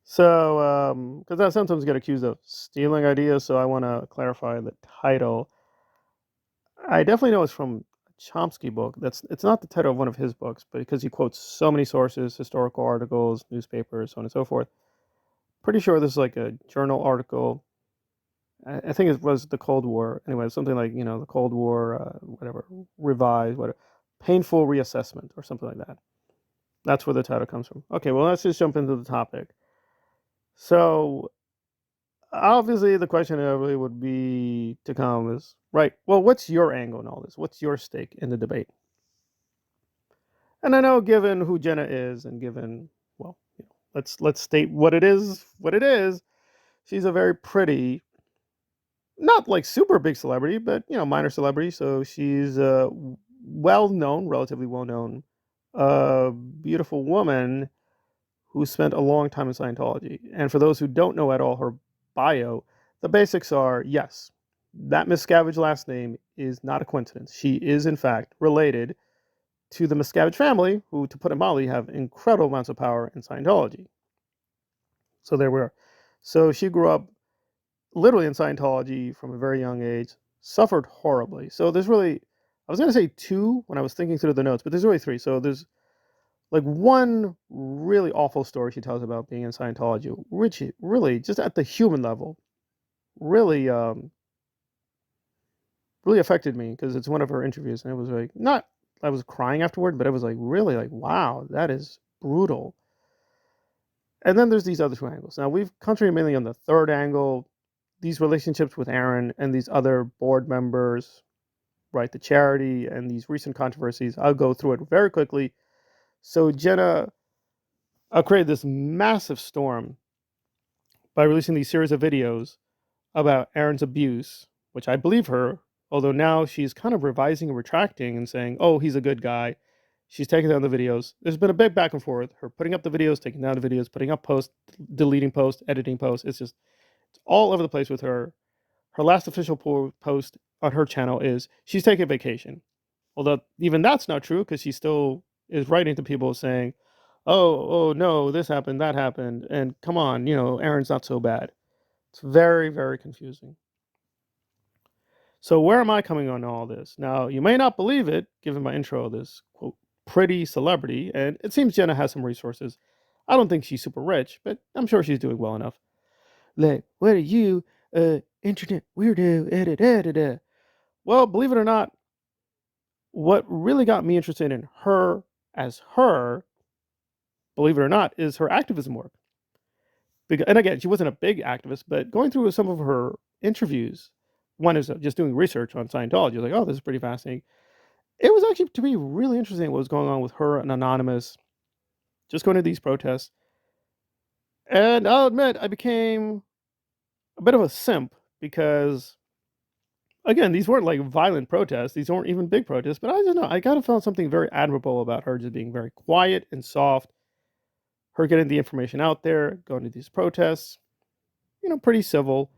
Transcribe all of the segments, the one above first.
So, because I sometimes get accused of stealing ideas, so I want to clarify the title. I definitely know it's from a Chomsky book. It's not the title of one of his books, but because he quotes so many sources, historical articles, newspapers, so on and so forth. Pretty sure this is like a journal article. I think it was the Cold War. Anyway, something like the Cold War, whatever, revised, whatever, painful reassessment or something like that. That's where the title comes from. Okay, well let's just jump into the topic. So obviously, the question really would be to come is right. Well, what's your angle in all this? What's your stake in the debate? And I know, given who Jenna is, and given well, let's state what it is. What it is. She's a very pretty, not like super big celebrity, but minor celebrity. So she's a well known, relatively well known, beautiful woman who spent a long time in Scientology. And for those who don't know at all her bio, the basics are yes, that Miscavige last name is not a coincidence. She is, in fact, related to the Miscavige family, who, to put it mildly, have incredible amounts of power in Scientology. So there we are. So she grew up literally in Scientology from a very young age, suffered horribly. So there's really, I was going to say two when I was thinking through the notes, but there's really three. So there's like one really awful story she tells about being in Scientology, which really, just at the human level, really, really affected me because it's one of her interviews, and it was like not, I was crying afterward, but it was like really like, wow, that is brutal. And then there's these other two angles. Now we've concentrated mainly on the third angle, these relationships with Aaron and these other board members, right? The charity and these recent controversies. I'll go through it very quickly. So Jenna created this massive storm by releasing these series of videos about Aaron's abuse, which I believe her, although now she's kind of revising and retracting and saying, oh, he's a good guy. She's taking down the videos. There's been a big back and forth, her putting up the videos, taking down the videos, putting up posts, deleting posts, editing posts. It's all over the place with her. Her last official post on her channel is she's taking a vacation. Although even that's not true because she still is writing to people saying, oh no, this happened, that happened, and come on, Aaron's not so bad. It's very, very confusing. So where am I coming on all this? Now, you may not believe it, given my intro of this quote pretty celebrity, and it seems Jenna has some resources. I don't think she's super rich, but I'm sure she's doing well enough. Like, what are you, internet weirdo? Well, believe it or not, what really got me interested in her as her, believe it or not, is her activism work. And again, she wasn't a big activist, but going through some of her interviews, one is just doing research on Scientology. I was like, oh, this is pretty fascinating. It was actually, to me, really interesting what was going on with her and Anonymous, just going to these protests. And I'll admit, I became a bit of a simp because, again, these weren't like violent protests. These weren't even big protests, but I don't know. I kind of found something very admirable about her just being very quiet and soft, her getting the information out there, going to these protests, pretty civil.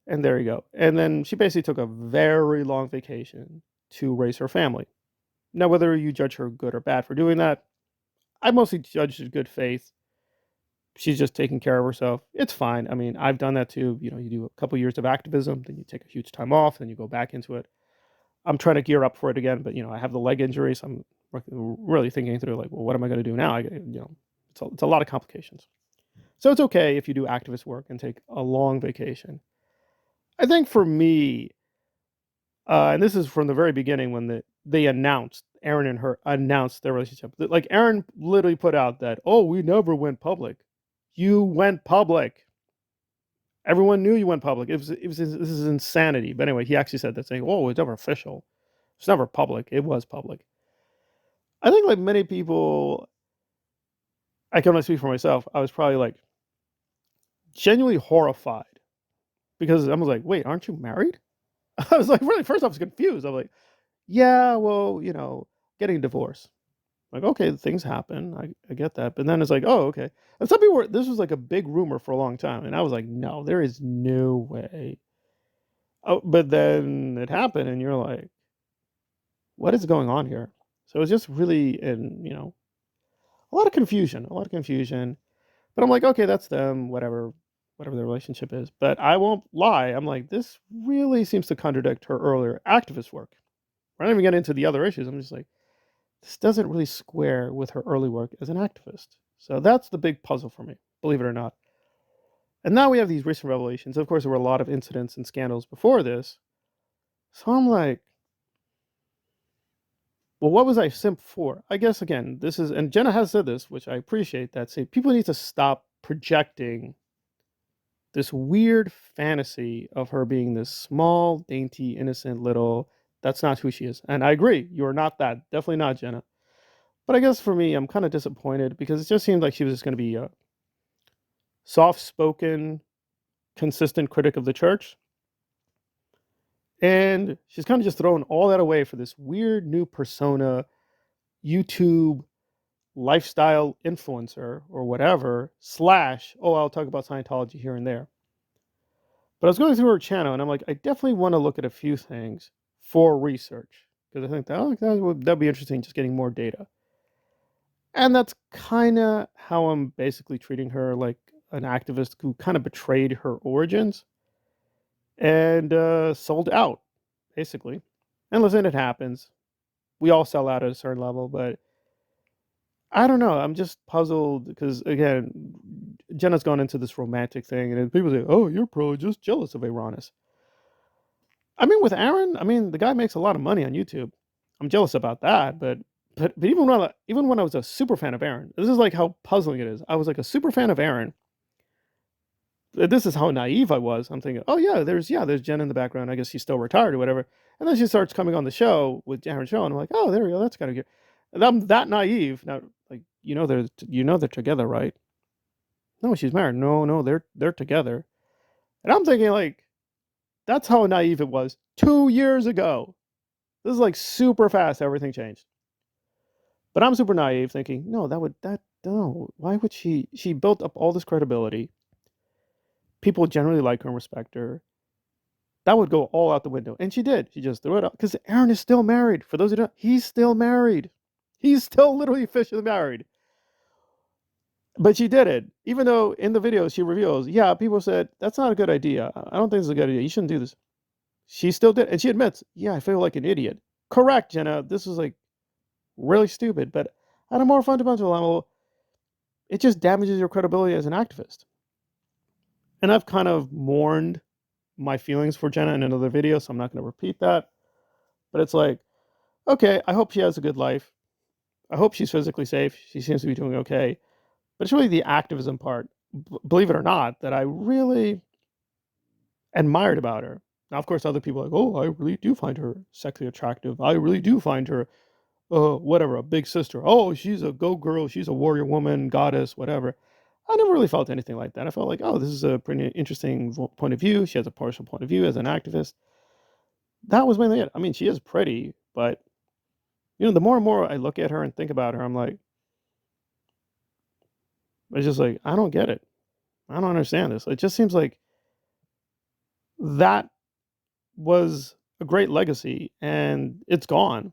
And there you go. And then she basically took a very long vacation to raise her family. Now, whether you judge her good or bad for doing that, I mostly judge her good faith. She's just taking care of herself. It's fine. I mean, I've done that too. You do a couple years of activism, then you take a huge time off, then you go back into it. I'm trying to gear up for it again, but I have the leg injury, so I'm really thinking through like, well, what am I going to do now? It's a lot of complications. So it's okay if you do activist work and take a long vacation. I think for me, and this is from the very beginning when they announced, Aaron and her announced their relationship. Like Aaron literally put out that, oh, we never went public. You went public. Everyone knew you went public. This is insanity. But anyway, he actually said that, saying, oh, it's never official. It's never public. It was public. I think like many people, I can only speak for myself, I was probably like genuinely horrified because I was like, wait, aren't you married? I was like, really, first I was confused. I'm like, yeah, well, getting a divorce. Like, okay, things happen. I get that. But then it's like, oh, okay. And some people this was like a big rumor for a long time. And I was like, no, there is no way. Oh, but then it happened and you're like, what is going on here? So it was just really, a lot of confusion, But I'm like, okay, that's them, whatever the relationship is. But I won't lie. I'm like, this really seems to contradict her earlier activist work. We're not even getting into the other issues. I'm just like, this doesn't really square with her early work as an activist. So that's the big puzzle for me, believe it or not. And now we have these recent revelations. Of course, there were a lot of incidents and scandals before this. So I'm like, well, what was I simp for? I guess, again, this is, and Jenna has said this, which I appreciate, that say people need to stop projecting this weird fantasy of her being this small, dainty, innocent little. That's not who she is. And I agree, you're not that. Definitely not, Jenna. But I guess for me, I'm kind of disappointed because it just seemed like she was just going to be a soft spoken, consistent critic of the church. And she's kind of just throwing all that away for this weird new persona, YouTube lifestyle influencer or whatever, slash, oh, I'll talk about Scientology here and there. But I was going through her channel and I'm like, I definitely want to look at a few things for research because I think that'd be interesting, just getting more data. And that's kind of how I'm basically treating her, like an activist who kind of betrayed her origins and sold out, basically. And listen, it happens. We all sell out at a certain level, but I don't know. I'm just puzzled because, again, Jenna's gone into this romantic thing, and then people say, "Oh, you're probably just jealous of Aaronis." I mean, with Aaron, I mean, the guy makes a lot of money on YouTube. I'm jealous about that, but even when I was a super fan of Aaron, this is like how puzzling it is. I was like a super fan of Aaron. This is how naive I was. I'm thinking, oh there's Jen in the background. I guess she's still retired or whatever. And then she starts coming on the show with Aaron's show, and I'm like, oh, there we go. That's kind of good. And I'm that naive now. Like they're together, right? No, she's married. No, they're together. And I'm thinking like, that's how naive it was 2 years ago. This is like super fast. Everything changed. But I'm super naive, thinking, no, no. Why would she? She built up all this credibility. People generally like her and respect her. That would go all out the window. And she did. She just threw it out. Because Aaron is still married. For those who don't, he's still married. He's still literally officially married. But she did it. Even though in the video she reveals, yeah, people said, that's not a good idea. I don't think it's a good idea. You shouldn't do this. She still did. And she admits, yeah, I feel like an idiot. Correct, Jenna. This was like really stupid. But at a more fundamental level, it just damages your credibility as an activist. And I've kind of mourned my feelings for Jenna in another video, so I'm not going to repeat that. But it's like, okay, I hope she has a good life. I hope she's physically safe. She seems to be doing okay. But it's really the activism part, believe it or not, that I really admired about her. Now, of course, other people are like, oh, I really do find her sexually attractive. I really do find her, whatever, a big sister. Oh, she's a go girl. She's a warrior woman, goddess, whatever. I never really felt anything like that. I felt like, oh, this is a pretty interesting point of view. She has a partial point of view as an activist. That was mainly it. I mean, she is pretty, but the more and more I look at her and think about her, I'm like, it's just like, I don't get it. I don't understand this. It just seems like that was a great legacy and it's gone,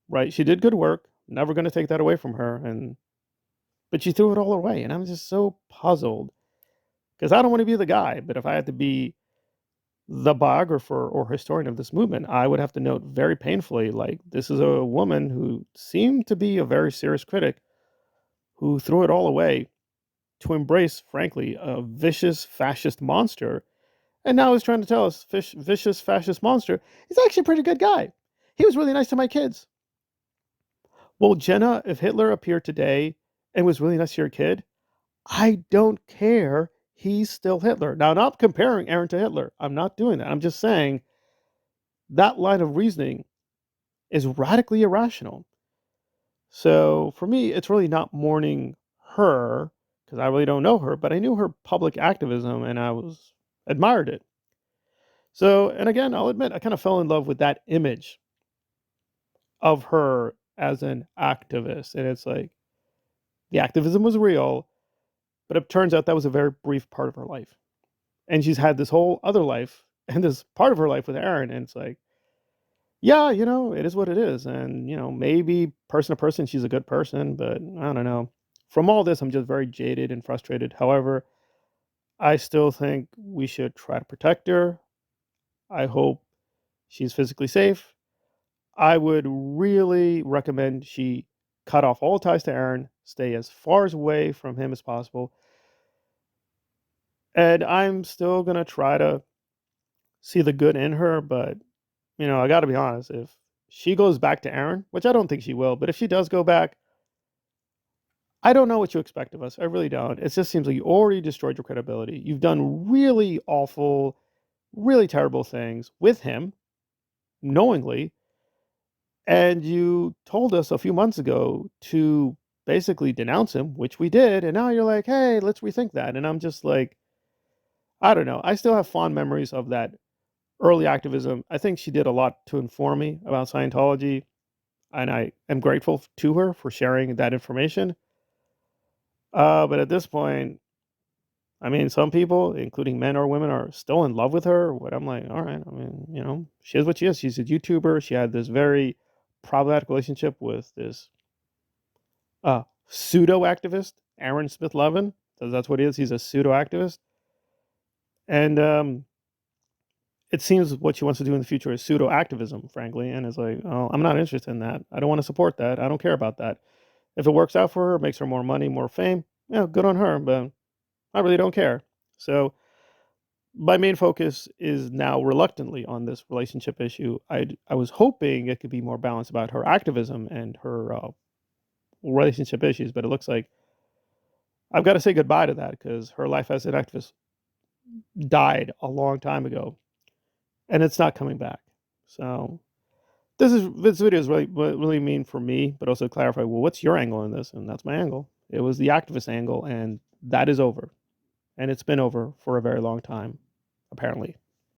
right? She did good work. Never going to take that away from her. But she threw it all away. And I'm just so puzzled because I don't want to be the guy. But if I had to be the biographer or historian of this movement, I would have to note very painfully, like, this is a woman who seemed to be a very serious critic who threw it all away to embrace, frankly, a vicious fascist monster. And now he's trying to tell us vicious fascist monster is actually a pretty good guy. He was really nice to my kids. Well, Jenna, if Hitler appeared today and was really nice to your kid, I don't care. He's still Hitler. Now, I'm not comparing Aaron to Hitler. I'm not doing that. I'm just saying that line of reasoning is radically irrational. So for me, it's really not mourning her because I really don't know her, but I knew her public activism and I was admired it. So, and again, I'll admit, I kind of fell in love with that image of her as an activist. And it's like the activism was real, but it turns out that was a very brief part of her life. And she's had this whole other life and this part of her life with Aaron. And it's like, yeah, it is what it is. And, maybe person to person, she's a good person, but I don't know. from all this, I'm just very jaded and frustrated. However, I still think we should try to protect her. I hope she's physically safe. I would really recommend she cut off all ties to Aaron, stay as far away from him as possible. And I'm still going to try to see the good in her, but I got to be honest, if she goes back to Aaron, which I don't think she will, but if she does go back, I don't know what you expect of us. I really don't. It just seems like you already destroyed your credibility. You've done really awful, really terrible things with him knowingly. And you told us a few months ago to basically denounce him, which we did. And now you're like, hey, let's rethink that. And I'm just like, I don't know. I still have fond memories of that early activism. I think she did a lot to inform me about Scientology. And I am grateful to her for sharing that information. But at this point, I mean, some people, including men or women, are still in love with her. What I'm like, all right. I mean, she is what she is. She's a YouTuber. She had this very problematic relationship with this pseudo activist, Aaron Smith Levin. That's what he is. He's a pseudo activist. And it seems what she wants to do in the future is pseudo activism, frankly. And it's like, oh, I'm not interested in that. I don't want to support that. I don't care about that. If it works out for her, makes her more money, more fame, good on her. But I really don't care. So my main focus is now reluctantly on this relationship issue. I was hoping it could be more balanced about her activism and her relationship issues, but it looks like I've got to say goodbye to that because her life as an activist died a long time ago, and it's not coming back. So this video is really mean for me, but also clarify. Well, what's your angle in this? And that's my angle. It was the activist angle, and that is over, and it's been over for a very long time, apparently.